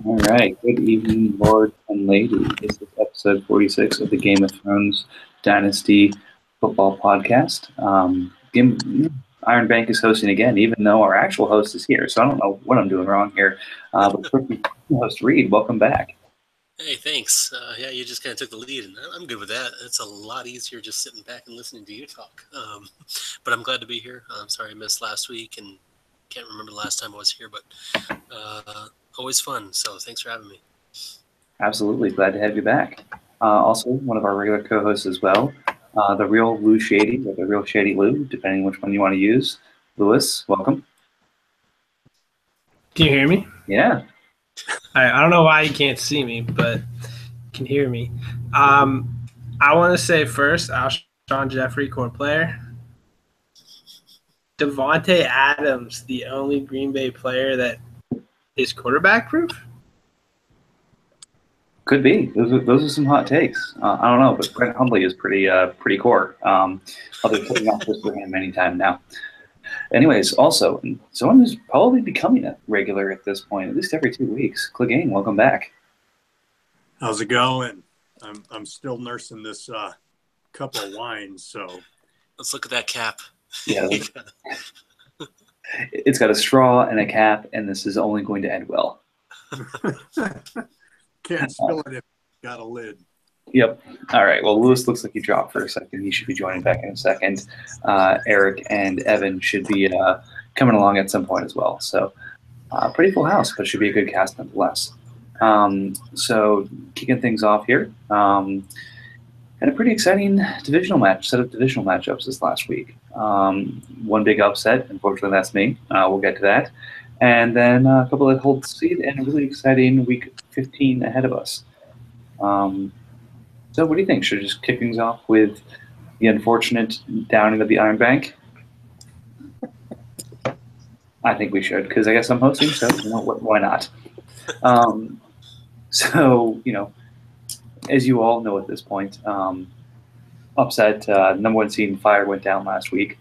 All right. Good evening, Lord and Lady. This is episode 46 of the Game of Thrones Dynasty Football Podcast. Iron Bank is hosting again, even though our actual host is here. So I don't know what I'm doing wrong here. But host Reed, welcome back. Hey, thanks. Yeah, you just kind of took the lead, and I'm good with that. It's a lot easier just sitting back and listening to you talk. But I'm glad to be here. I'm sorry I missed last week and can't remember the last time I was here, but always fun. So thanks for having me. Absolutely. Glad to have you back. Also, one of our regular co-hosts as well, the real Lou Shady, or the real Shady Lou, depending which one you want to use. Lewis, welcome. Can you hear me? Yeah. I don't know why you can't see me, but you can hear me. I want to say first, Alshon Jeffrey, core player. Devontae Adams, the only Green Bay player that is quarterback proof. Could be. Those are some hot takes. I don't know, but Brent Hundley is pretty core. Although putting off this for him many times now. Anyways, also someone who's probably becoming a regular at this point, at least every 2 weeks. Clegane, welcome back. How's it going? I'm still nursing this cup of wine, so let's look at that cap. Yeah, it's got a straw and a cap, and this is only going to end well. Can't spill it if it's got a lid. Yep. All right. Well, Lewis looks like he dropped for a second. He should be joining back in a second. Eric and Evan should be coming along at some point as well. So pretty full house, but it should be a good cast nonetheless. So kicking things off here, had a pretty exciting set of divisional matchups this last week. One big upset. Unfortunately, that's me. We'll get to that. And then a couple that hold seed and a really exciting week 15 ahead of us. So what do you think? Should we just kick things off with the unfortunate downing of the Iron Bank? I think we should, because I guess I'm hosting, so why not? So, as you all know at this point, upset, number one seed Fire went down last week.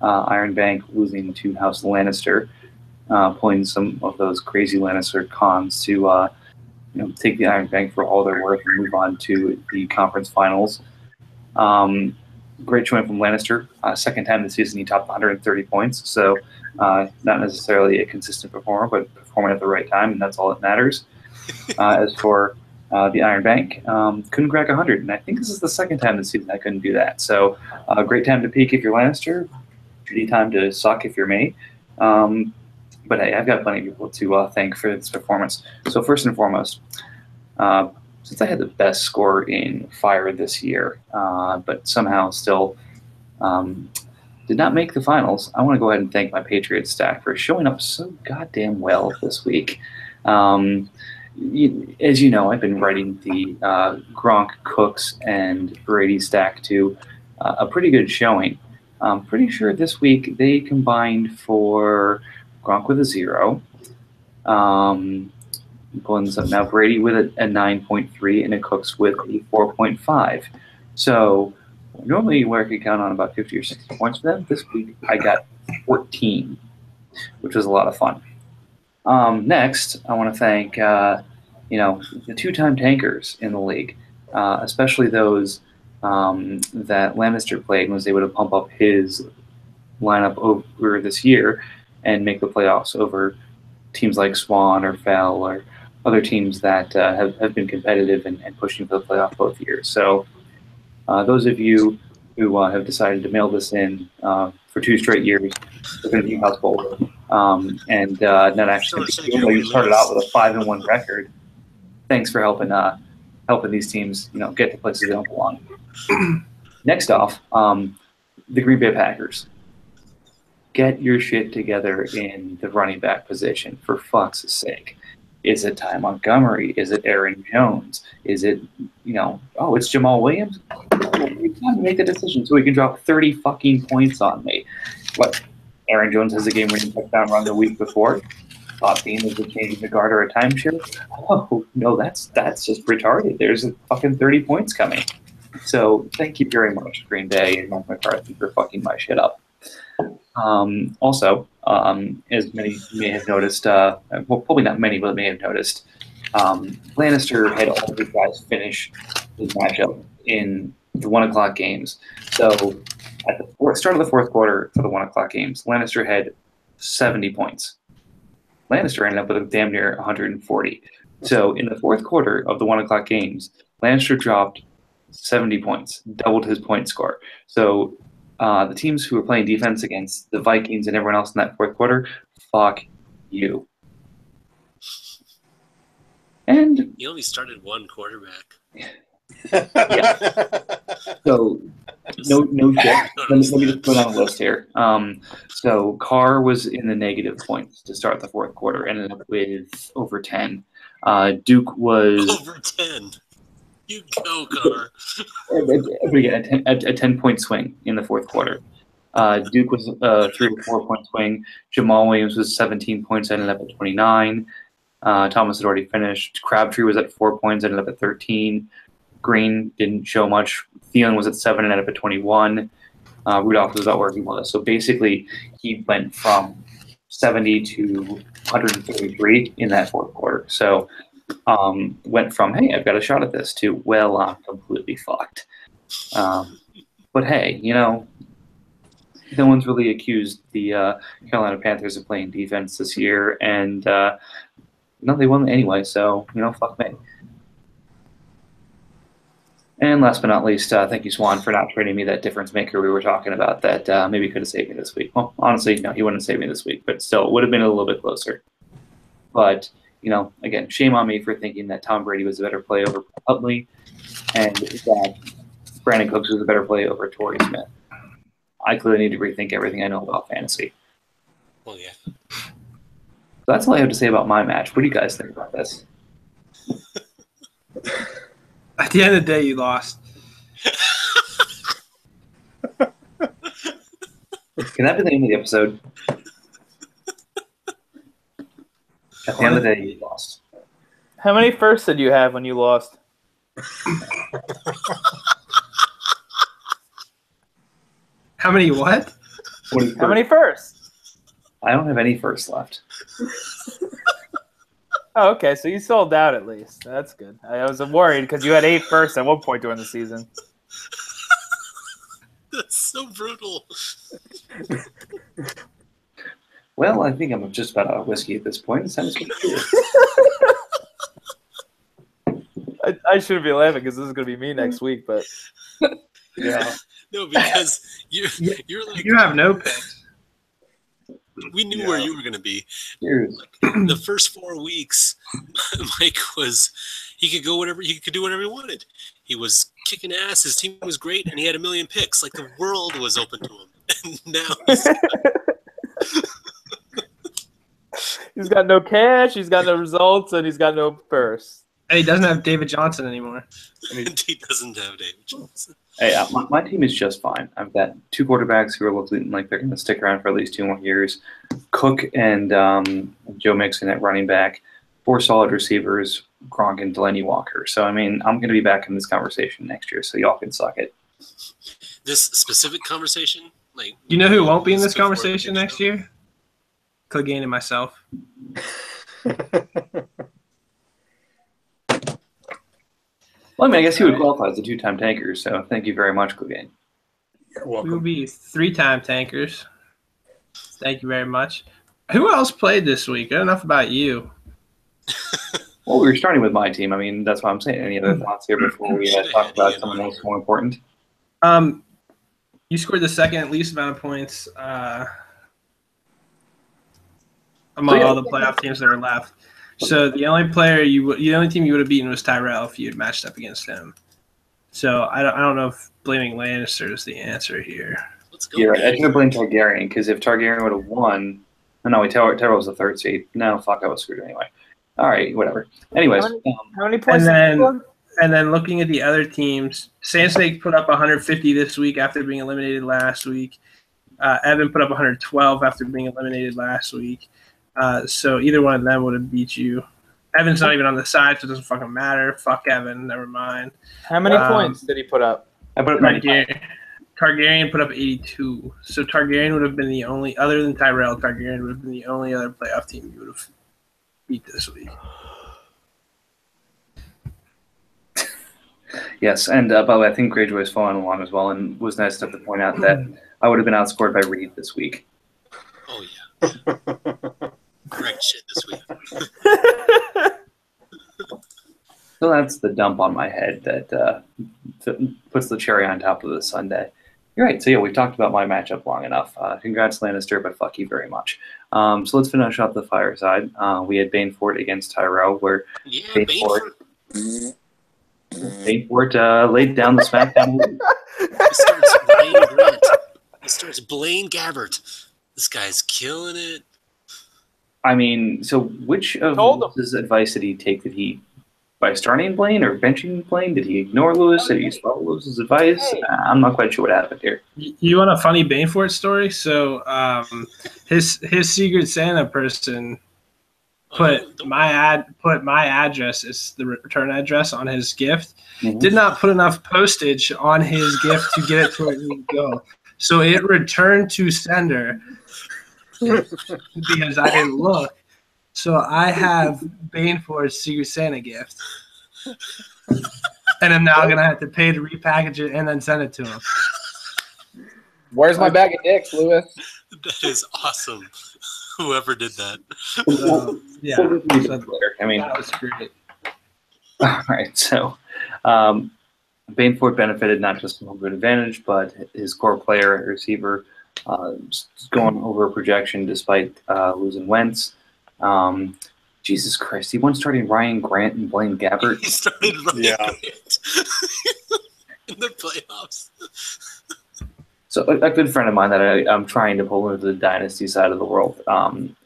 Iron Bank losing to House Lannister, pulling some of those crazy Lannister cons to take the Iron Bank for all they're worth and move on to the conference finals. Great showing from Lannister. Second time this season he topped 130 points, so not necessarily a consistent performer, but performing at the right time, and that's all that matters. As for the Iron Bank, couldn't crack 100, and I think this is the second time this season I couldn't do that. So great time to peak if you're Lannister, shitty time to suck if you're me. But hey, I've got plenty of people to thank for this performance. So first and foremost, since I had the best score in Fire this year, but somehow still did not make the finals, I want to go ahead and thank my Patriots stack for showing up so goddamn well this week. As you know, I've been writing the Gronk, Cooks, and Brady stack to a pretty good showing. I'm pretty sure this week they combined for Gronk with a 0. I'm pulling this up now. Brady with a 9.3 and a Cooks with a 4.5. So normally where I could count on about 50 or 60 points for them, this week I got 14, which was a lot of fun. Next, I want to thank the two-time tankers in the league, especially those that Lannister played and was able to pump up his lineup over this year and make the playoffs over teams like Swan or Fell or other teams that have been competitive and pushing for the playoff both years. So those of you who have decided to mail this in for 2 straight years, we're going to be household and not actually, even though you started out with a 5-1 record, thanks for helping these teams get to places they don't belong. Next off, the Green Bay Packers. Get your shit together in the running back position, for fuck's sake. Is it Ty Montgomery? Is it Aaron Jones? Is it, it's Jamal Williams? It's time to make the decision so he can drop 30 fucking points on me. What? Aaron Jones has a game-winning touchdown run the week before. Top team is changing the guard or a timeshare. Oh, no, that's just retarded. There's a fucking 30 points coming. So thank you very much, Green Bay and Mike McCarthy, for fucking my shit up. Also, as many may have noticed, well, probably not many, but may have noticed, Lannister had all these guys finish his matchup in the 1 o'clock games. So at the start of the fourth quarter for the 1 o'clock games, Lannister had 70 points. Lannister ended up with damn near 140. So in the fourth quarter of the 1 o'clock games, Lannister dropped 70 points, doubled his point score. So the teams who were playing defense against the Vikings and everyone else in that fourth quarter, fuck you. And he only started one quarterback. Yeah. So no shit. Let me just put on a list here. So Carr was in the negative points to start the fourth quarter, ended up with over 10. Duke was over 10. You go, Carr. Again, a 10-point swing in the fourth quarter. Duke was a 3 or 4 point swing. Jamal Williams was 17 points, ended up at 29. Thomas had already finished. Crabtree was at 4 points, ended up at 13. Green didn't show much. Thielen was at 7 and ended up at 21. Rudolph was about where he was. So basically, he went from 70 to 133 in that fourth quarter. So went from, hey, I've got a shot at this, to, well, I'm completely fucked. But hey, no one's really accused the Carolina Panthers of playing defense this year, and they won anyway, so, fuck me. And last but not least, thank you, Swan, for not trading me that difference maker we were talking about that maybe could have saved me this week. Well, honestly, no, he wouldn't have saved me this week, but still, it would have been a little bit closer. But, again, shame on me for thinking that Tom Brady was a better play over Huntley and that Brandon Cooks was a better play over Torrey Smith. I clearly need to rethink everything I know about fantasy. Well, yeah. So that's all I have to say about my match. What do you guys think about this? At the end of the day, you lost. Can that be the name of the episode? At the end of the day, you lost. How many firsts did you have when you lost? How many what? How many firsts? I don't have any firsts left. Oh, okay. So you sold out at least. That's good. I was worried because you had 8 firsts at one point during the season. That's so brutal. Well, I think I'm just about out of whiskey at this point. It sounds good. I shouldn't be laughing because this is going to be me next week, but yeah. No, because you're like, You have no picks. we knew where you were going to be. Cheers. Like, the first 4 weeks, Mike he could do whatever he wanted. He was kicking ass. His team was great, and he had 1 million picks. Like the world was open to him. And now he's got no cash, he's got no results, and he's got no firsts. And he doesn't have David Johnson anymore. and he doesn't have David Johnson. Hey, my team is just fine. I've got 2 quarterbacks who are looking like they're going to stick around for at least 2 more years. Cook and Joe Mixon at running back. 4 solid receivers, Gronk and Delaney Walker. So, I mean, I'm going to be back in this conversation next year, so y'all can suck it. This specific conversation? Like, You know who won't be in this conversation next year? Clegane and myself. Well, I mean, I guess he would qualify as a 2-time tanker, so thank you very much, Clegane. You're We will welcome. be 3-time tankers. Thank you very much. Who else played this week? Enough about you. Well, we were starting with my team. I mean, that's what I'm saying. Any other thoughts here before we talk about someone else more important? You scored the second least amount of points among all the playoff teams that are left. So the only team you would have beaten was Tyrell if you had matched up against him. So I don't know if blaming Lannister is the answer here. let's go. You're right. I should have blamed Targaryen, because if Targaryen would have won... No, wait, Tyrell was the 3rd seed. No, fuck, I was screwed anyway. All right, whatever. Anyways. How many points did you score? And then looking at the other teams, Sand Snake put up 150 this week after being eliminated last week. Evan put up 112 after being eliminated last week. So either one of them would have beat you. Evan's not even on the side, so it doesn't fucking matter. Fuck Evan. Never mind. How many points did he put up? I put up 95. Targaryen put up 82. So Targaryen would have been the only, other than Tyrell, Targaryen would have been the only other playoff team you would have beat this week. Yes, and by the way, I think Greyjoy is following along as well, and was nice enough to point out that I would have been outscored by Reed this week. Oh yeah, correct shit this week. So that's the dump on my head that puts the cherry on top of the sundae. You're right. So yeah, we've talked about my matchup long enough. Congrats, Lannister, but fuck you very much. So let's finish up the fireside. We had Banefort against Tyrell, where Yeah, Banefort laid down the smackdown. It starts Ryan Grant. It starts Blaine Gabbert. This guy's killing it. I mean, so which of Told him. Lewis's advice did he take? Did he, by starting Blaine or benching Blaine, did he ignore Lewis? Did he follow Lewis's advice? Hey. I'm not quite sure what happened here. You want a funny Banefort story? So his Secret Santa person put my address as the return address on his gift. Mhm. Did not put enough postage on his gift to get it to where it needed to go. So it returned to sender because I didn't look. So I have Banefort's Secret Santa gift. And I'm now going to have to pay to repackage it and then send it to him. Where's my bag of dicks, Lewis? That is awesome. Whoever did that. Yeah. We'll get to So it later. I mean, that was great. all right. So Banefort benefited not just from home good advantage, but his core player and receiver going over projection despite losing Wentz. Jesus Christ, he won starting Ryan Grant and Blaine Gabbert. He started Ryan Yeah. Grant in the playoffs. So a good friend of mine that I'm trying to pull into the dynasty side of the world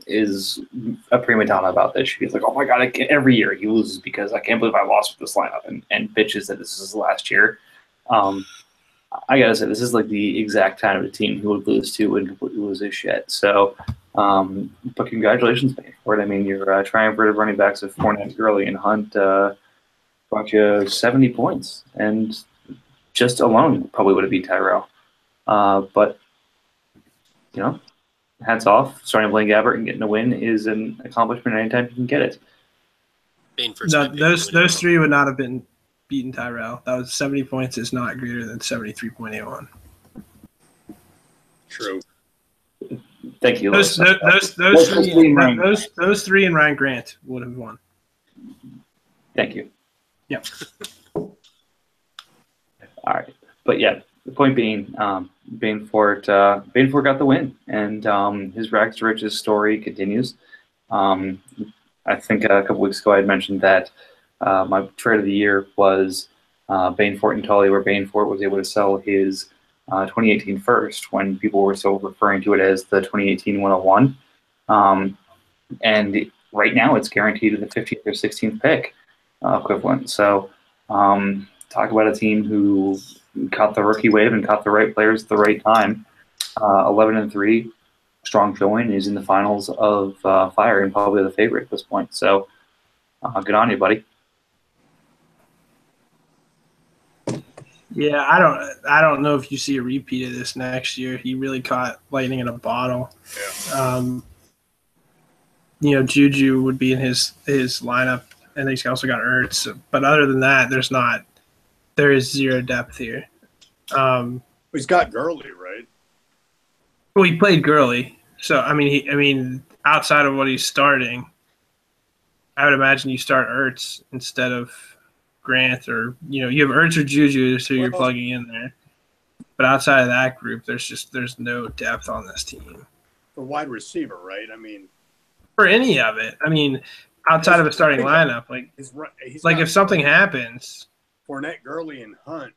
is a prima donna about this. She's like, oh my God, every year he loses because I can't believe I lost with this lineup and bitches that this is his last year. I gotta say, this is like the exact kind of a team he would lose to and completely lose his shit. So, but congratulations, man, for it. I mean, your triumvirate running backs of Fournette, Gurley, and Hunt brought you 70 points, and just alone probably would have beat Tyrell. But you know, hats off. Starting Blaine Gabbert and getting a win is an accomplishment anytime you can get it. No, those three would not have been beaten Tyrell. That was 70 points is not greater than 73.81. True. Thank you. Those three and Ryan Grant would have won. Thank you. Yep. All right, but yeah, the point being, Banefort got the win, and his rags to riches story continues. I think a couple weeks ago I had mentioned that my trade of the year was Banefort and Tully, where Banefort was able to sell his 2018 first when people were still referring to it as the 2018 101. And right now it's guaranteed to the 15th or 16th pick equivalent. So talk about a team who caught the rookie wave and caught the right players at the right time. 11-3, strong showing. He's in the finals of Fire and probably the favorite at this point. So good on you, buddy. Yeah, I don't know if you see a repeat of this next year. He really caught lightning in a bottle. Yeah. Juju would be in his lineup, and he's also got Ertz. But other than that, there is zero depth here. He's got Gurley, right? Well, he played Gurley, so I mean, outside of what he's starting, I would imagine you start Ertz instead of Grant, or you have Ertz or Juju, so you're plugging in there. But outside of that group, there's no depth on this team For wide receiver, right? I mean, for any of it. I mean, outside of a starting lineup, he's if something happens, Fournette, Gurley, and Hunt.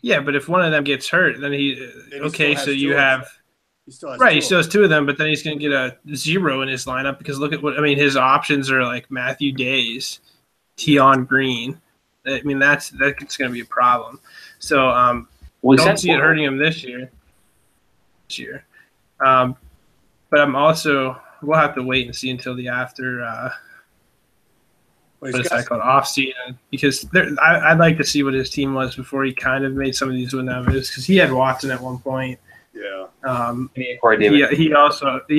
yeah. But if one of them gets hurt, then so you have. He still has Right, he still has two of them, but then he's going to get a 0 in his lineup because look at his options are like Matthew Days, Tion Green. I mean, that's going to be a problem. So don't see it hurting him this year. But we'll have to wait and see until the after off season, because I'd like to see what his team was before he kind of made some of these win-overs, because he had Watson at one point. Yeah. Corey Davis. He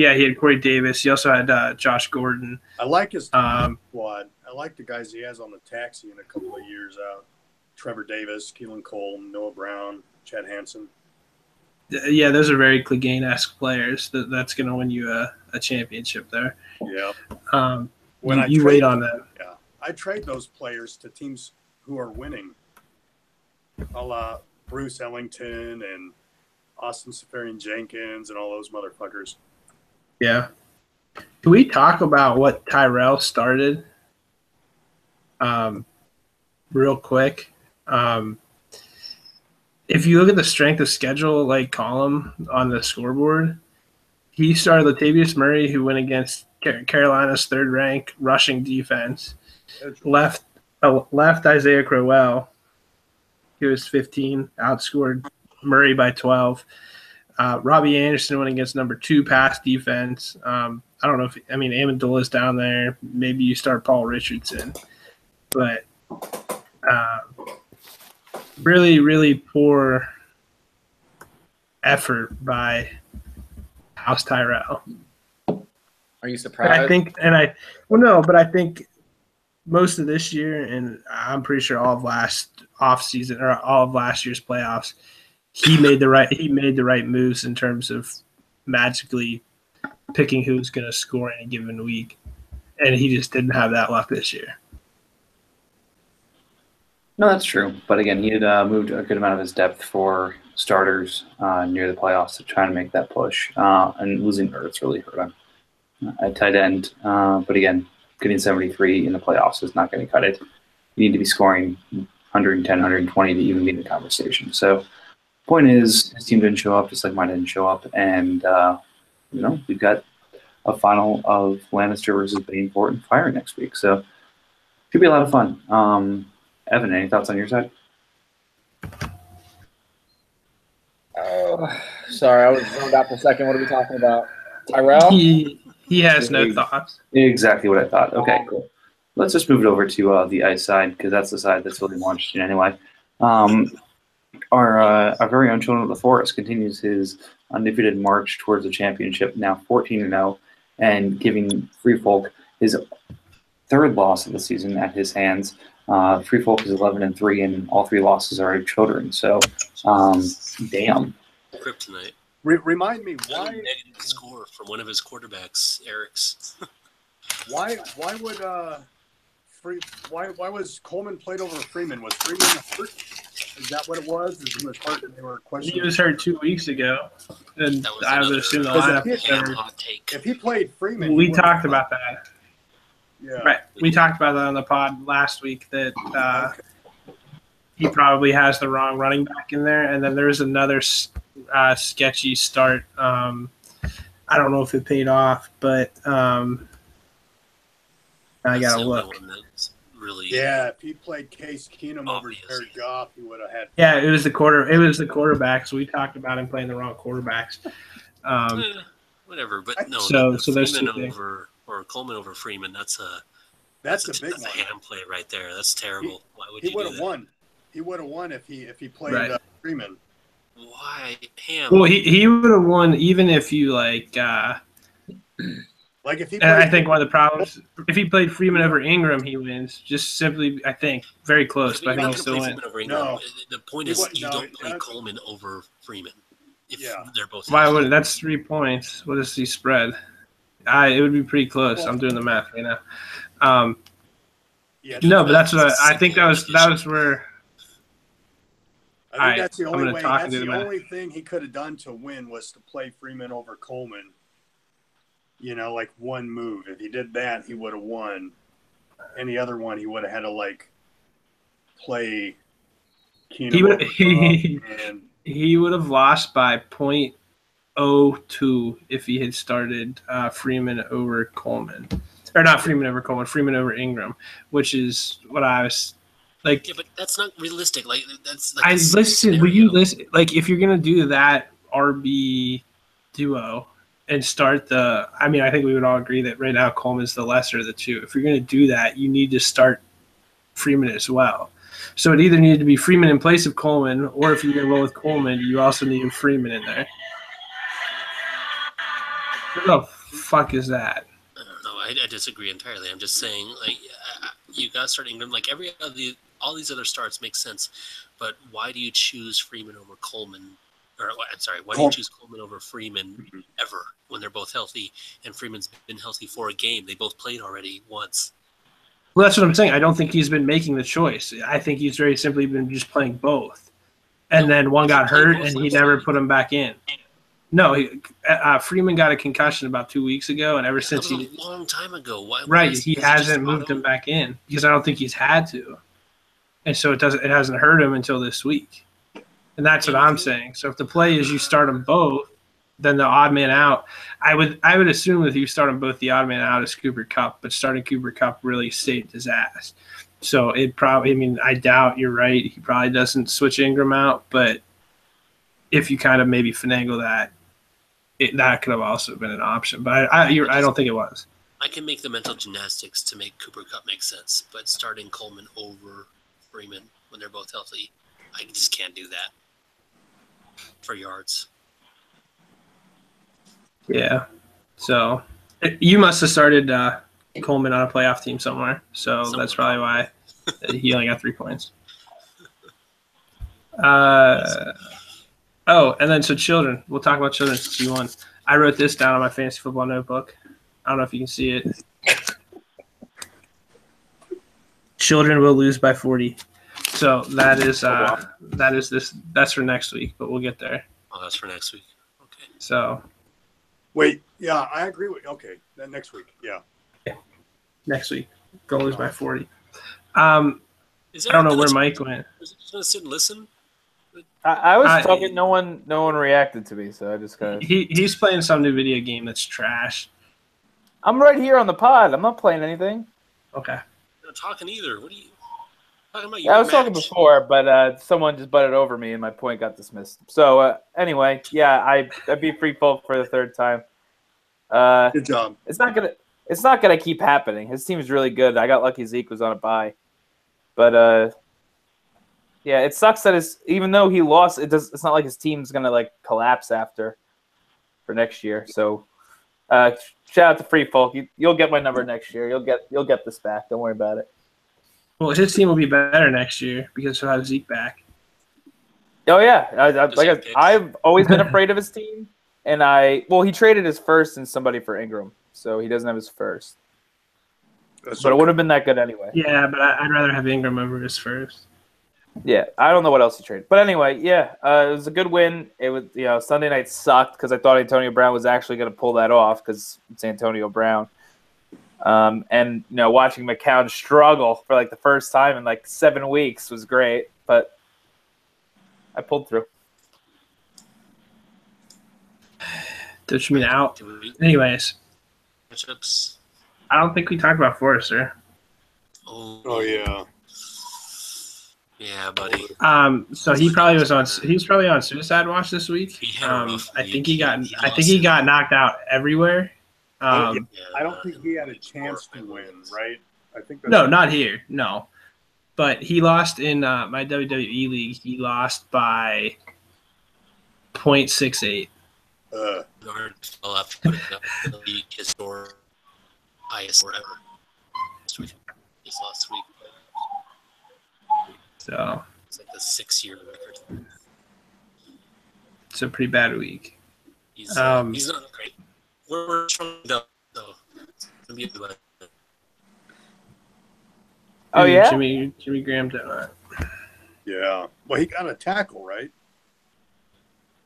had Corey Davis. He also had Josh Gordon. I like his squad. I like the guys he has on the taxi in a couple of years out. Trevor Davis, Keelan Cole, Noah Brown, Chad Hansen. Yeah, those are very Clegane-esque players. That's going to win you a championship there. Yeah. You wait on them. Yeah, I trade those players to teams who are winning, a la Bruce Ellington and Austin Safarian Jenkins and all those motherfuckers. Yeah. Can we talk about what Tyrell started real quick? If you look at the strength of schedule column on the scoreboard, he started Latavius Murray, who went against Carolina's third-ranked rushing defense. Left Isaiah Crowell, who was 15, outscored Murray by 12. Robbie Anderson went against number 2 pass defense. I don't know Amendola's down there. Maybe you start Paul Richardson. But really, really poor effort by House Tyrell. Are you surprised? But I think most of this year, and I'm pretty sure all of last offseason or all of last year's playoffs, he made the right moves in terms of magically picking who's going to score in a given week, and he just didn't have that luck this year. No, that's true. But again, he had moved a good amount of his depth for starters near the playoffs to try to make that push. And losing Ertz really hurt him at tight end. But again, getting 73 in the playoffs is not going to cut it. You need to be scoring 110, 120 to even be in the conversation. So point is, his team didn't show up, just like mine didn't show up. And, we've got a final of Lannister versus Bainport and Fire next week. So should be a lot of fun. Evan, any thoughts on your side? Oh, sorry, I was zoned out for a second. What are we talking about? Tyrell? He has no thoughts. Exactly what I thought. Okay, cool. Let's just move it over to the ice side, because that's the side that's really more interesting anyway. Our very own Children of the Forest continues his undefeated march towards the championship, now 14-0, and giving Free Folk his third loss of the season at his hands. Free Folk is 11-3, and all 3 losses are to Children. So, damn. Kryptonite. Remind me why negative score from one of his quarterbacks, Eric's. why would why was Coleman played over Freeman? Was Freeman hurt? Is that what it was? Is he was hurt and they were questioning? He was hurt 2 weeks ago, and I would assume the lineup. Hot take. If he played Freeman, we talked about that. Yeah. Right. We talked about that on the pod last week that he probably has the wrong running back in there. And then there's another sketchy start. I don't know if it paid off, but I got to look. Really if he played Case Keenum over Jared Goff, he would have had. Yeah, it was the quarterbacks. We talked about him playing the wrong quarterbacks. Whatever, but no. So there's Freeman over or Coleman over Freeman. That's a big one. A hand play right there. That's terrible. Why would he you would do have that? won? He would have won if he played Right. Freeman. Why ham? Well, he would have won even if you like if he. And I think one of the problems, if he played Freeman over Ingram, he wins. Just simply, I think, very close, but I think he'll still win. No. The point is, you don't play Coleman over Freeman. If they're both. Why would that's 3 points? What is the spread? It would be pretty close. Well, I'm doing the math right now. No, but that's what I think. That was where. I think that's the only way. That's the math. only thing he could have done to win was to play Freeman over Coleman. Like one move. If he did that, he would have won. Any other one, he would have had to play Keenum. He would have lost by .02 if he had started Freeman over Coleman, or not Freeman over Coleman, Freeman over Ingram, which is what I was like. Yeah, but that's not realistic. That's. Will you listen? If you're gonna do that RB duo and start I think we would all agree that right now Coleman's the lesser of the two. If you're gonna do that, you need to start Freeman as well. So it either needed to be Freeman in place of Coleman, or if you're going to roll with Coleman, you also need Freeman in there. What the fuck is that? I don't know. I disagree entirely. I'm just saying, you got to start Ingram. Every other all these other starts make sense, but why do you choose Freeman over Coleman? Or I'm sorry, why do you choose Coleman over Freeman ever when they're both healthy? And Freeman's been healthy for a game. They both played already once. Well, that's what I'm saying. I don't think he's been making the choice. I think he's very simply been just playing both. And then one got hurt, and he never put him back in. No, Freeman got a concussion about 2 weeks ago, and ever since that was a long time ago. He hasn't moved him back in because I don't think he's had to, and so it hasn't hurt him until this week, and that's what I'm saying. So if the play is you start them both, then the odd man out. I would assume that you start them both, the odd man out is Cooper Kupp, but starting Cooper Kupp really saved his ass. So it probably. I mean, I doubt you're right. He probably doesn't switch Ingram out, but if you kind of maybe finagle that. That could have also been an option, but I don't think it was. I can make the mental gymnastics to make Cooper Kupp make sense, but starting Coleman over Freeman when they're both healthy, I just can't do that for yards. Yeah. So you must have started Coleman on a playoff team somewhere, so that's probably why he only got 3 points. Oh, and then so children. We'll talk about children since you won. I wrote this down on my fantasy football notebook. I don't know if you can see it. Children will lose by 40. So that's for next week, but we'll get there. Oh, that's for next week. Okay. So wait, yeah, I agree with. Okay, then next week, yeah. Next week, go lose by 40. I don't know where Mike went. Is it just gonna sit and listen? I was talking. No one reacted to me, so I just kind of. He's playing some new video game that's trash. I'm right here on the pod. I'm not playing anything. Okay. You're not talking either. What are you talking about? I was talking before, but someone just butted over me, and my point got dismissed. So anyway, yeah, I beat Free Folk for the 3rd time. Good job. It's not gonna keep happening. His team is really good. I got lucky Zeke was on a bye, but yeah, it sucks that even though he lost, it's not like his team's gonna like collapse after for next year. So shout out to Free Folk. You'll get my number next year. You'll get this back. Don't worry about it. Well, his team will be better next year because he'll have Zeke back. Oh yeah, I've always been afraid of his team, and he traded his first and somebody for Ingram, so he doesn't have his first. But it would have been that good anyway. Yeah, but I'd rather have Ingram over his first. Yeah, I don't know what else he traded. But anyway, yeah, it was a good win. It was, Sunday night sucked because I thought Antonio Brown was actually going to pull that off because it's Antonio Brown. And, watching McCown struggle for like the first time in like 7 weeks was great, but I pulled through. Did you mean out? Anyways. Matchups. I don't think we talked about Forrester. Oh yeah. Yeah, buddy. So he probably was on. He's probably on suicide watch this week. I think he got knocked out everywhere. I don't think he had a chance to win, right? I think. No, not here. No, but he lost in my WWE league. He lost by 0.68. I'll have to put it up in the league historic highest score ever. This last week. So it's like a 6-year record. It's a pretty bad week. He's not great. We're trying to so it's gonna be a good. Oh yeah, Jimmy Graham did not. Yeah, well, he got a tackle, right?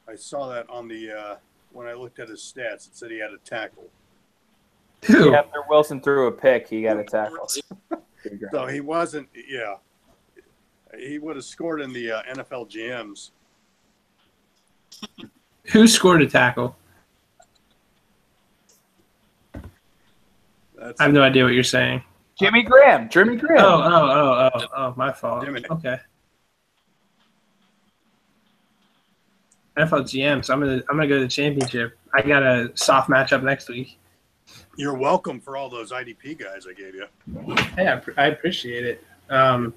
I saw that on the when I looked at his stats. It said he had a tackle. Who? After Wilson threw a pick, he got a tackle. So he wasn't. Yeah, he would have scored in the NFL GMs. Who scored a tackle? I have no idea what you're saying. Jimmy Graham. Oh, my fault. Jimmy. Okay. NFL GMs. I'm gonna go to the championship. I got a soft matchup next week. You're welcome for all those IDP guys I gave you. Hey, I appreciate it. I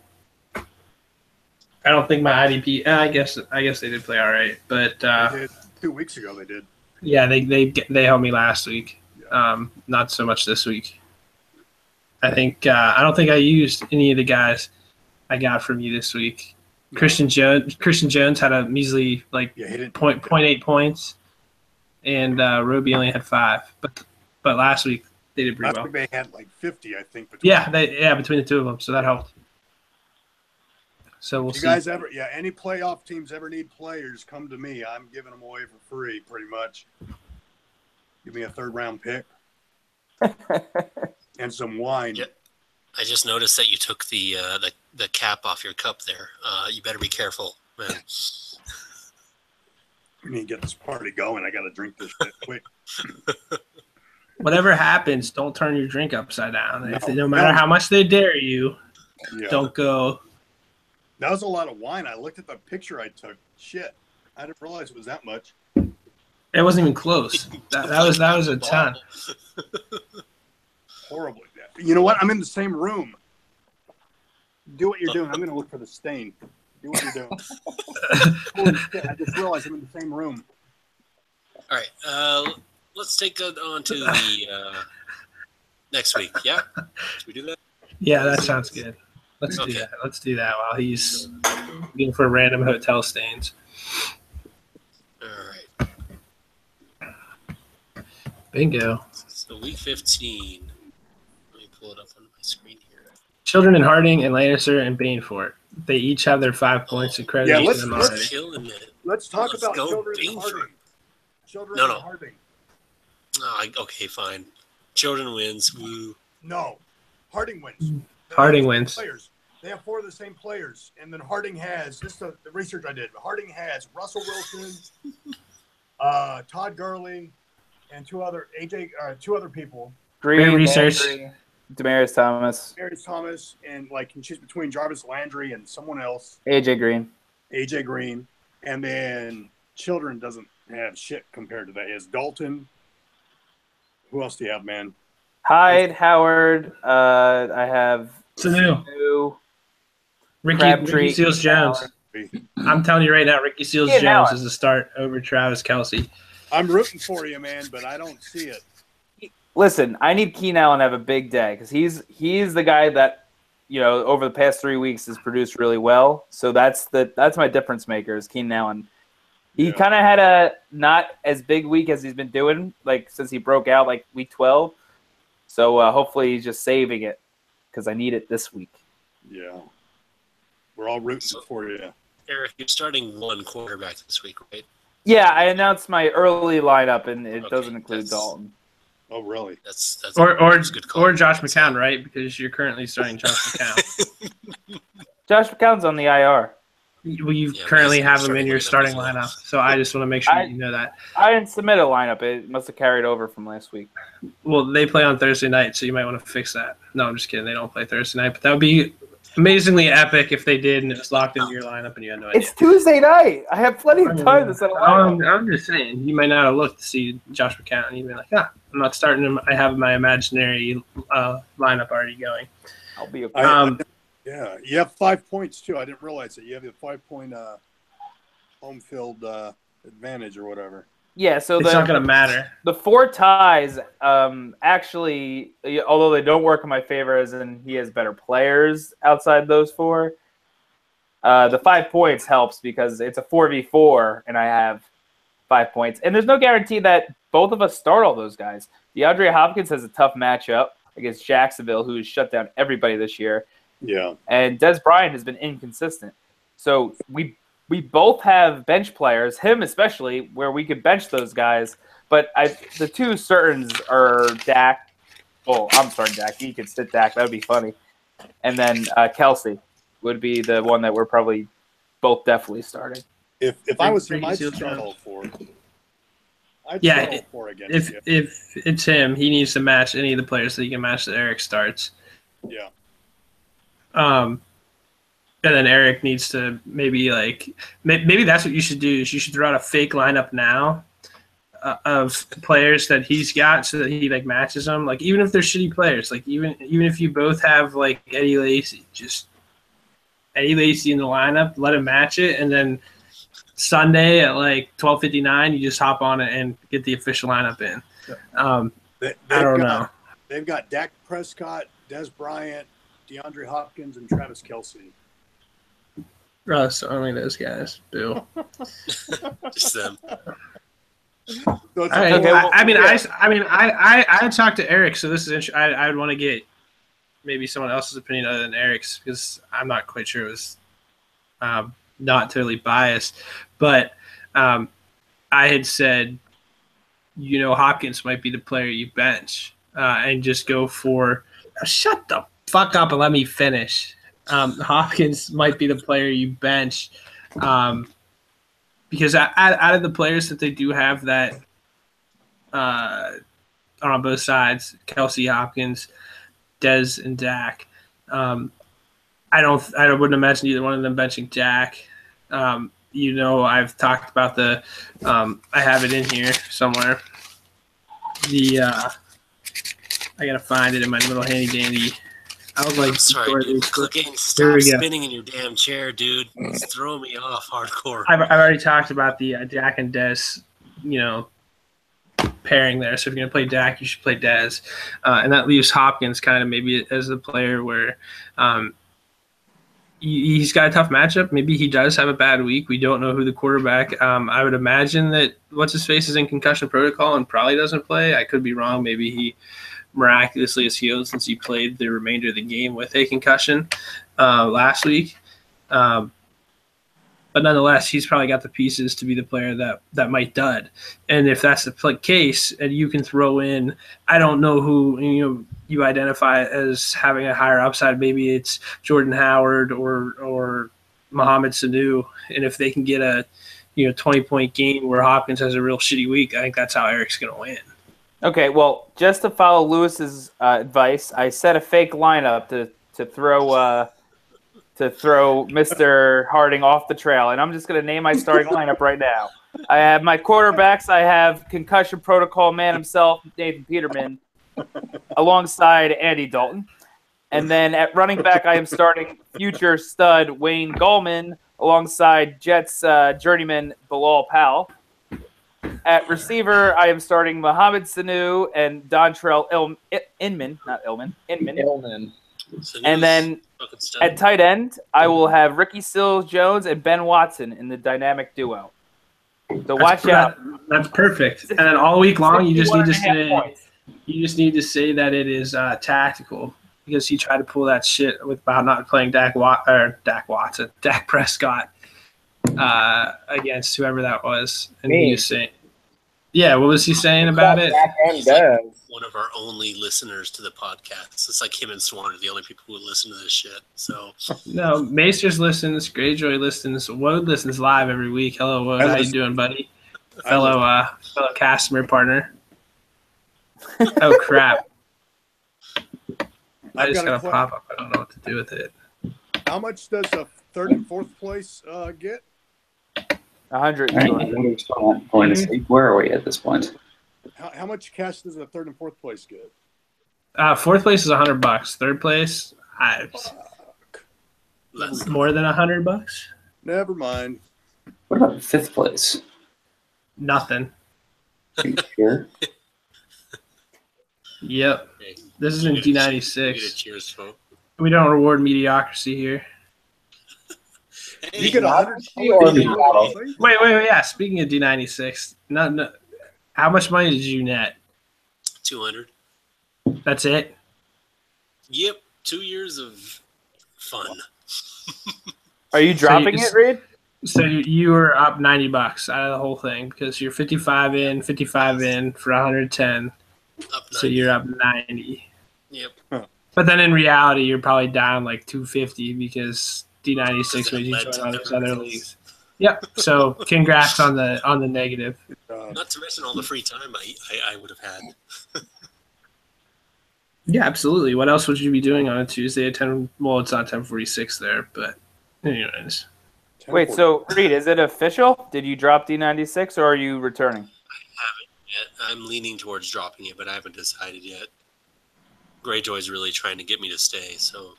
don't think my IDP. I guess they did play all right, but They did. 2 weeks ago they did. yeah, they held me last week. Not so much this week. I don't think I used any of the guys. I got from you this week. Christian Jones had a measly like Yeah, he didn't 0.8 points, and Roby only had 5. But last week they did pretty last well. week they had like 50, I think. Between the two of them, so that helped. So we'll If you see. guys ever, any playoff teams ever need players, come to me. I'm giving them away for free, pretty much. Give me a 3rd-round pick and some wine. Yeah. I just noticed that you took the cap off your cup there. You better be careful, man. We need to get this party going. I got to drink this shit quick. Whatever happens, don't turn your drink upside down. No matter no. how much they dare you, Yeah. don't go. That was a lot of wine. I looked at the picture I took. Shit, I didn't realize it was that much. It wasn't even close. That was a ton. Horrible. You know what? I'm in the same room. Do what you're doing. I'm going to look for the stain. Do what you're doing. Holy shit, I just realized I'm in the same room. All right. Let's take it on to the next week. Yeah? Should we do that? Yeah, that sounds good. Let's do that. Let's do that while he's looking for random hotel stains. All right. Bingo. So week 15. Let me pull it up on my screen here. Children in Harding and Lannister and Banefort. They each have their 5 points of credit. Yeah, Let's killing it. Let's talk Let's about go Children in Banefort. Harding. Children No. in Harding. Oh, okay, fine. Children wins. Woo. No. Harding wins. Harding wins. Players. They have 4 of the same players, and then Harding has this is the research I did. Harding has Russell Wilson, Todd Gurley, and 2 other people. Green research. Demarius Thomas. Demarius Thomas, and like can choose between Jarvis Landry and someone else. AJ Green. And then Children doesn't have shit compared to that. He has Dalton. Who else do you have, man? Hyde, Howard. I have Sanu. Ricky Crabtree, Seals-Jones. I'm telling you right now, Ricky Seals-Jones is the start over Travis Kelce. I'm rooting for you, man, but I don't see it. Listen, I need Keenan Allen to have a big day because he's the guy that over the past 3 weeks has produced really well. So that's my difference maker is Keenan Allen. He kind of had a not as big week as he's been doing like since he broke out like week 12. So hopefully he's just saving it because I need it this week. Yeah, we're all rooting for you. Eric, you're starting 1 quarterback this week, right? Yeah, I announced my early lineup and it doesn't include Dalton. Oh, really? That's or a good call. Or Josh McCown, right? Because you're currently starting Josh McCown. Josh McCown's on the IR. Well, you currently have him in your starting lineup, so I just want to make sure you know that. I didn't submit a lineup. It must have carried over from last week. Well, they play on Thursday night, so you might want to fix that. No, I'm just kidding. They don't play Thursday night, but that would be amazingly epic if they did and it was locked into your lineup and you had no idea. It's Tuesday night. I have plenty of time to set a lineup. I'm just saying, you might not have looked to see Josh McCown and you'd be like, I'm not starting him. I have my imaginary lineup already going. I'll be okay. Yeah, you have 5 points, too. I didn't realize that. You have the 5-point home field advantage or whatever. Yeah, so it's not going to matter. The 4 ties, actually, although they don't work in my favor, as in he has better players outside those 4, the 5 points helps because it's a 4v4, and I have 5 points. And there's no guarantee that both of us start all those guys. DeAndre Hopkins has a tough matchup against Jacksonville, who has shut down everybody this year. Yeah. And Des Bryant has been inconsistent. So we both have bench players, him especially, where we could bench those guys. But the 2 certains are Dak. Well, I'm starting Dak. He could sit Dak. That would be funny. And then Kelsey would be the one that we're probably both definitely starting. If I was him, I'd start all 4. If it's him, he needs to match any of the players that he can match that Eric starts. Yeah. And then Eric needs to maybe that's what you should do is you should throw out a fake lineup now of players that he's got so that he matches them. Like even if they're shitty players, like even if you both have Eddie Lacy, just Eddie Lacy in the lineup, let him match it, and then Sunday at 12:59, you just hop on it and get the official lineup in. I don't know. They've got Dak Prescott, Des Bryant, DeAndre Hopkins, and Travis Kelce. Russ, only those guys. Boo. Just them. So it's I, Okay, well, I talked to Eric, so this is interesting. I would want to get maybe someone else's opinion other than Eric's because I'm not quite sure it was not totally biased, but I had said, Hopkins might be the player you bench and just go for. Shut the fuck up and let me finish. Hopkins might be the player you bench because out of the players that they do have that on both sides, Kelsey, Hopkins, Dez, and Dak. I wouldn't imagine either one of them benching Dak. I've talked about the. I have it in here somewhere. I gotta find it in my little handy dandy. I was like, I'm sorry, dude. Clegane, stop spinning in your damn chair, dude. It's throwing me off hardcore. I've already talked about the Dak and Dez, pairing there. So if you're gonna play Dak, you should play Dez, and that leaves Hopkins kind of maybe as the player where. He's got a tough matchup. Maybe he does have a bad week. We don't know who the quarterback. I would imagine that what's-his-face is in concussion protocol and probably doesn't play. I could be wrong. Maybe he miraculously is healed since he played the remainder of the game with a concussion last week. But nonetheless, he's probably got the pieces to be the player that might dud. And if that's the case, and you can throw in, I don't know who you identify as having a higher upside. Maybe it's Jordan Howard or Mohamed Sanu. And if they can get a 20-point game where Hopkins has a real shitty week, I think that's how Eric's going to win. Okay, well, just to follow Lewis's advice, I set a fake lineup to throw Mr. Harding off the trail, and I'm just going to name my starting lineup right now. I have my quarterbacks. I have concussion protocol man himself, Nathan Peterman, alongside Andy Dalton. And then at running back, I am starting future stud Wayne Gallman alongside Jets journeyman Bilal Powell. At receiver, I am starting Mohamed Sanu and Dontrell Inman. And then at tight end, I will have Ricky Sills-Jones and Ben Watson in the dynamic duo. So watch out. That's perfect. And then all week long, you just need to say that it is tactical because he tried to pull that shit about not playing Dak Prescott against whoever that was. And he was saying, yeah, what was he saying about it? He's like one of our only listeners to the podcast. It's like him and Swan are the only people who listen to this shit. So no, Macers listens, Greyjoy listens, Woad listens live every week. Hello, Woad, how you doing, buddy? Fellow customer partner. Oh crap! I just got a pop up. I don't know what to do with it. How much does a third and fourth place get? 100. Going to sleep. Where are we at this point? How much cash does a third and fourth place get? Fourth place is $100. Third place, more than $100. Never mind. What about fifth place? Nothing. Are you sure? Yep. hey, This is in D96. Cheers, folks. We don't reward mediocrity here. Hey, You get Wait. Yeah. Speaking of D96, no. How much money did you net? 200. That's it. Yep, 2 years of fun. Are you dropping it, Reed? So you were up $90 out of the whole thing because you're 55 in for 110. Up 90. So you're up 90. Yep. But then in reality, you're probably down like 250 because D96 made you led to join all these different other results. leagues. Yep. So congrats on the negative. Not to mention all the free time I would have had. Yeah, absolutely. What else would you be doing on a Tuesday at 10? Well, it's not 10:46 there, but anyways. Wait, so Reed, is it official? Did you drop D96 or are you returning? I haven't yet. I'm leaning towards dropping it, but I haven't decided yet. Greyjoy's really trying to get me to stay, so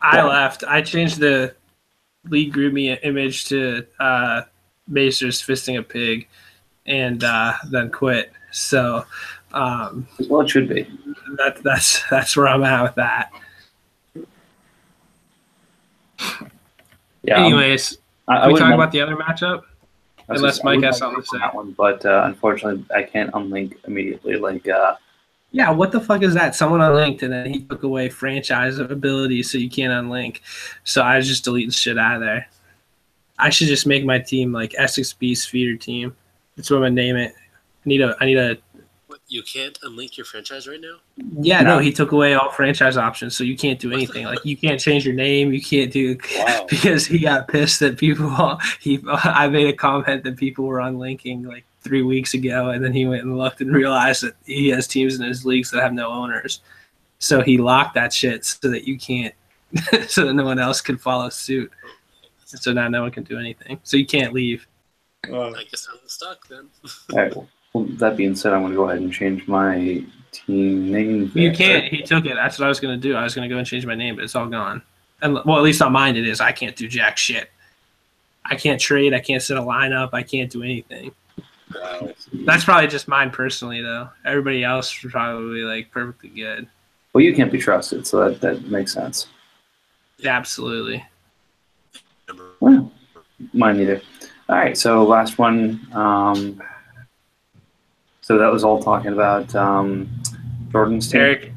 I left. I changed the league group me image to Macers fisting a pig and then quit. So Well, it should be. that's where I'm at with that. Yeah. Anyways, I can we wouldn't talk mind- about the other matchup? I was Unless just- I Mike wouldn't has mind something to on say. that one, but unfortunately, I can't unlink immediately. Like, Yeah, what the fuck is that? Someone unlinked and then he took away franchise abilities so you can't unlink. So I was just deleting shit out of there. I should just make my team like Essex Beast feeder team. That's what I'm gonna name it. I need a What, you can't unlink your franchise right now? yeah, No. no, he took away all franchise options, so you can't do anything. Like you can't change your name, you can't do Wow. because he got pissed that people I made a comment that people were unlinking like 3 weeks ago, and then he went and looked and realized that he has teams in his leagues that have no owners. So he locked that shit so that you can't so that no one else can follow suit. And so now no one can do anything. So you can't leave. I guess I'm stuck then. all right. Well, that being said, I'm going to go ahead and change my team name. You there. can't. He took it. That's what I was going to do. I was going to go and change my name, but it's all gone. And well, at least on mine it is. I can't do jack shit. I can't trade. I can't set a lineup. I can't do anything. Wow. That's probably just mine personally, though. Everybody else is probably like perfectly good. Well, you can't be trusted, so that makes sense. Yeah, absolutely. Well, mine neither. All right, so last one. So that was all talking about Jordan's team. Eric.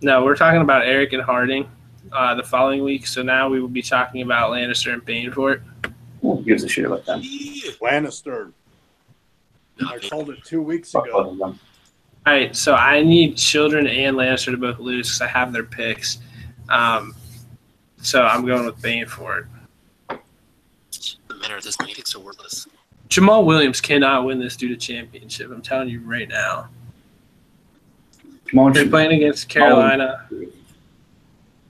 No, we're talking about Eric and Harding the following week. So now we will be talking about Lannister and Bainfort. Who gives a shit about them? Yeah. Lannister. I called it 2 weeks Fuck both ago. of them. All right, so I need Children and Lannister to both lose because I have their picks. So I'm going with Bainfort. The matter at this point, picks are worthless. Jamal Williams cannot win this due to championship. I'm telling you right now. Come on, They're playing against Carolina.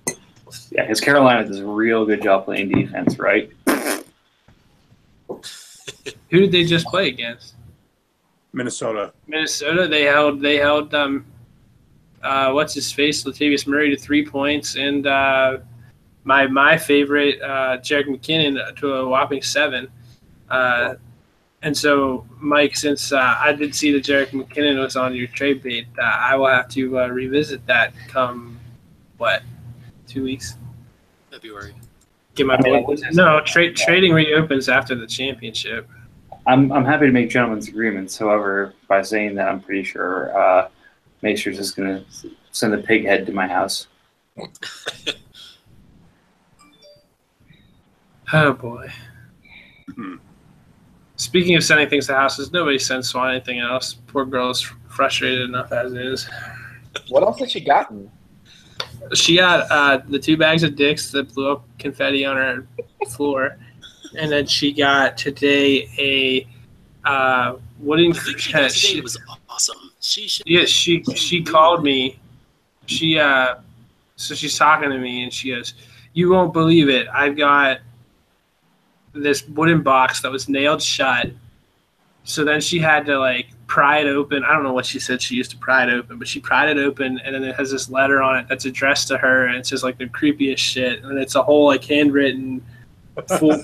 Yeah, because Carolina does a real good job playing defense, right? Who did they just play against? Minnesota. Minnesota. They held what's his face, Latavius Murray to 3 points, and my favorite Jerick McKinnon to a whopping 7. And so, Mike, since I did see that Jerick McKinnon was on your trade bait, I will have to revisit that come, 2 weeks? February. Get my trading reopens after the championship. I'm happy to make gentlemen's agreements. However, by saying that, I'm pretty sure Macer's just going to send a pig head to my house. Oh, boy. Speaking of sending things to houses, nobody sends Swan anything else. Poor girl's frustrated enough as it is. What else has she gotten? She got the 2 bags of dicks that blew up confetti on her floor. And then she got today a wooden. The thing she got today was awesome. She called me. So she's talking to me and she goes, "You won't believe it. I've got this wooden box that was nailed shut." So then she had to pry it open. I don't know what she said she used to pry it open, but she pried it open, and then it has this letter on it that's addressed to her, and it's just the creepiest shit. And it's a whole handwritten full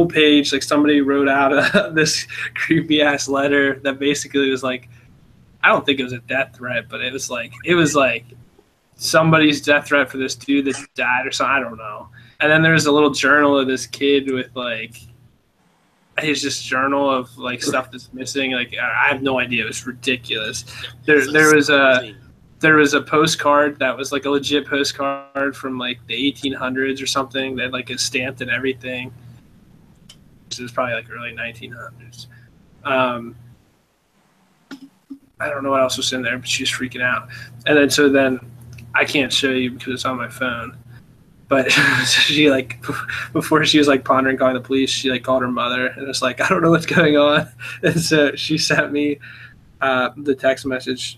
page, somebody wrote out this creepy ass letter that basically was I don't think it was a death threat, but it was somebody's death threat for this dude that died or something. I don't know. And then there's a little journal of this kid with his just journal of stuff that's missing. I have no idea. It was ridiculous. There was a postcard that was a legit postcard from the 1800s or something that is stamped and everything. It was probably early 1900s. I don't know what else was in there, but she was freaking out. And then I can't show you because it's on my phone. But she before she was pondering calling the police, she called her mother and was I don't know what's going on. And so she sent me the text message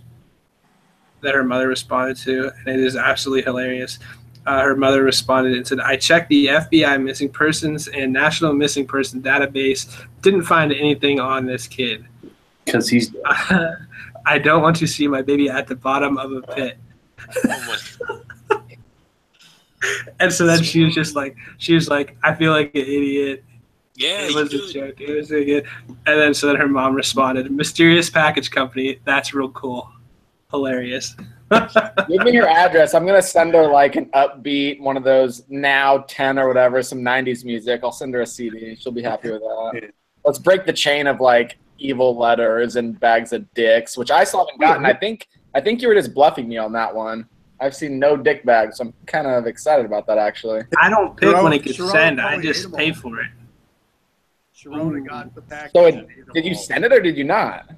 that her mother responded to, and it is absolutely hilarious. Her mother responded and said, "I checked the FBI missing persons and National Missing Person database. Didn't find anything on this kid. Because he's I don't want to see my baby at the bottom of a pit." Oh my. And so then she was I feel like an idiot. Yeah, It you was do. a joke. It was a good. And then her mom responded, "Mysterious package company. That's real cool. Hilarious." Give me her address. I'm gonna send her like an upbeat, one of those Now 10 or whatever, some 90s music. I'll send her a CD. She'll be happy with that. Let's break the chain of like evil letters and bags of dicks, which I still haven't gotten. I think you were just bluffing me on that one. I've seen no dick bags, so I'm kind of excited about that actually. I don't pick when it gets Sharon sent. I probably just ate 'em pay all. for it. Sharona got the package. So and ate 'em did you all. send it or did you not?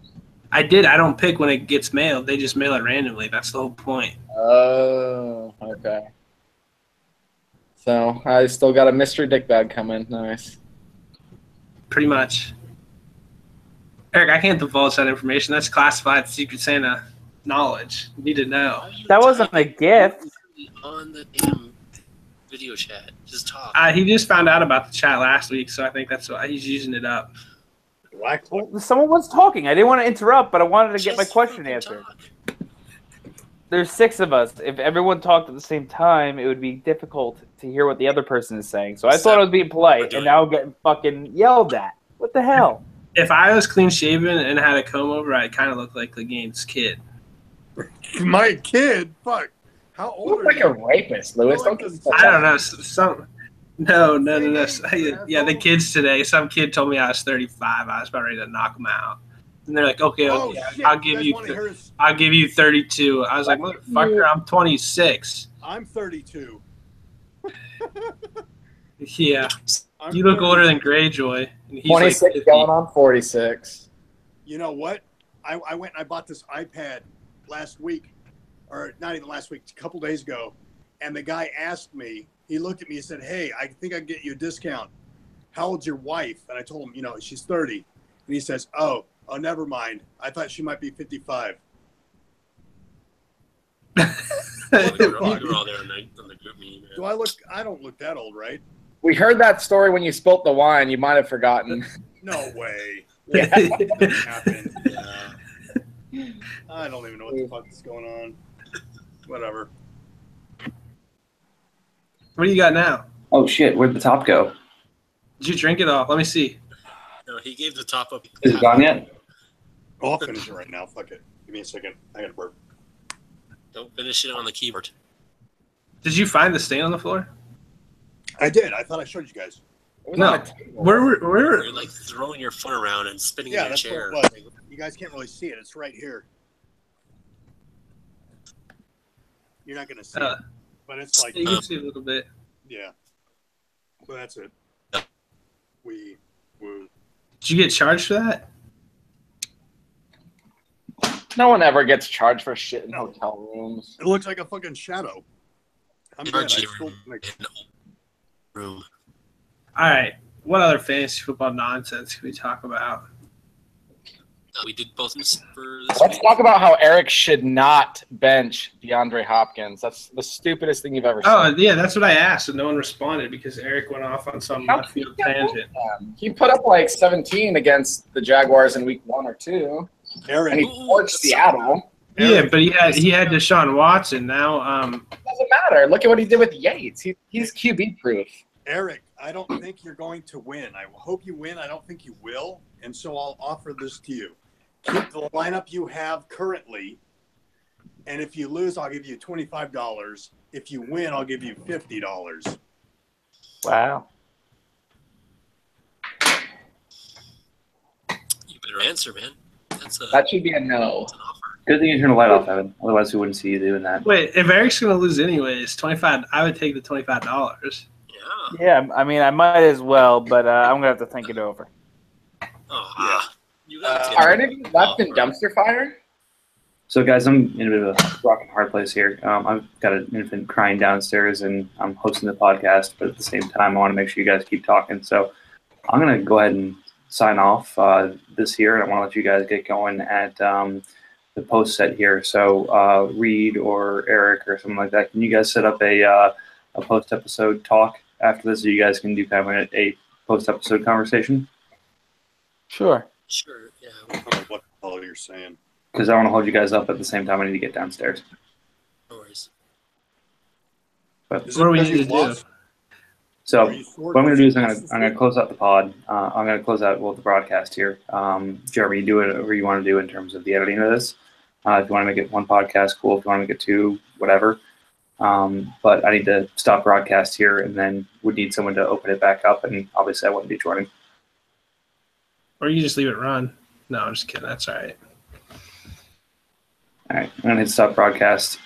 I did. I don't pick when it gets mailed. They just mail it randomly. That's the whole point. Oh, okay. So I still got a mystery dick bag coming. Nice. Pretty much. Eric, I can't divulge that information. That's classified Secret Santa knowledge. You need to know. That wasn't a gift. On the damn video chat. Just talk. He just found out about the chat last week, so I think that's why he's using it up. Black Well, someone was talking. I didn't want to interrupt, but I wanted to get my Just question fucking answered. talk. There's 6 of us. If everyone talked at the same time, it would be difficult to hear what the other person is saying. So I thought I was being polite, and now I'm getting fucking yelled at. What the hell? If I was clean shaven and had a comb over, I'd kind of look like Clegane's kid. My kid, fuck. How You old look are like you? a rapist, Lewis. Don't get I don't know. Some no. Yeah, the kids today. Some kid told me I was 35. I was about ready to knock them out, and they're like, "Okay, Oh, okay, shit. I'll give guys you, wanna hear his- I'll give you 32." I was like, "Motherfucker, I'm 26." I'm 32. Yeah, I'm you look 32. older than Greyjoy. And he's 26 like 50. going on 46. You know what? I went and I bought this iPad last week, or not even last week, a couple days ago, and the guy asked me, he looked at me and said, "Hey, I think I can get you a discount. How old's your wife?" And I told him, she's 30. And he says, oh, never mind. I thought she might be 55. We were all there on the group meeting. Do I don't look that old, right? We heard that story when you spilt the wine. You might have forgotten. No way. Yeah. That happened. I don't even know what the fuck is going on. Whatever. What do you got now? Oh shit, where'd the top go? Did you drink it all? Let me see. No, he gave the top up. Is it gone yet? Oh, I'll finish it right now. Fuck it. Give me a second. I gotta burp. Don't finish it on the keyboard. Did you find the stain on the floor? I did. I thought I showed you guys. It was No. on a table. Where? You're like throwing your phone around and spinning Yeah, in your that's chair. what it was. You guys can't really see it. It's right here. You're not gonna see it, but it's like, You can see a little bit. yeah. Well, that's it. We woo. Did you get charged for that? No one ever gets charged for shit in No. hotel rooms. It looks like a fucking shadow. I'm good. I Charge still, like, in the room. All right. What other fantasy football nonsense can we talk about? We did both for this Let's week. talk about how Eric should not bench DeAndre Hopkins. That's the stupidest thing you've ever seen. Oh, yeah, that's what I asked, and no one responded because Eric went off on some left field tangent. He put up like 17 against the Jaguars in week 1 or 2, Eric, and he torched Seattle. Yeah, but he had Deshaun Watson. Now, Doesn't matter. Look at what he did with Yates. He's QB proof. Eric, I don't think you're going to win. I hope you win. I don't think you will. And so I'll offer this to you. Keep the lineup you have currently. And if you lose, I'll give you $25. If you win, I'll give you $50. Wow. You better answer, man. That should be a no. That's an offer. Good thing you turned the light off, Evan. Otherwise, we wouldn't see you doing that. wait, if Eric's going to lose anyways, 25, I would take the $25. Yeah. Yeah, I mean, I might as well, but I'm gonna have to think it over. Oh, you got Are any of you left in dumpster fire? So, guys, I'm in a bit of a rock and hard place here. I've got an infant crying downstairs, and I'm hosting the podcast, but at the same time, I want to make sure you guys keep talking. So, I'm going to go ahead and sign off this year, and I want to let you guys get going at the post set here. So, Reed or Eric or something like that, can you guys set up a post-episode talk after this, so you guys can do kind of a post-episode conversation? Sure. Sure, yeah. I don't know what the hell you're saying. Because I want to hold you guys up at the same time. I need to get downstairs. No worries. But Is What do we because need you to do? lost? so Are you sore what I'm going to do is because I'm going to close out the pod. I'm going to close out the broadcast here. Jeremy, you do whatever you want to do in terms of the editing of this. If you want to make it one podcast, cool. If you want to make it two, whatever. But I need to stop broadcast here, and then would need someone to open it back up, and obviously I wouldn't be joining. Or you just leave it run. No, I'm just kidding. That's all right. All right, I'm going to hit stop broadcast.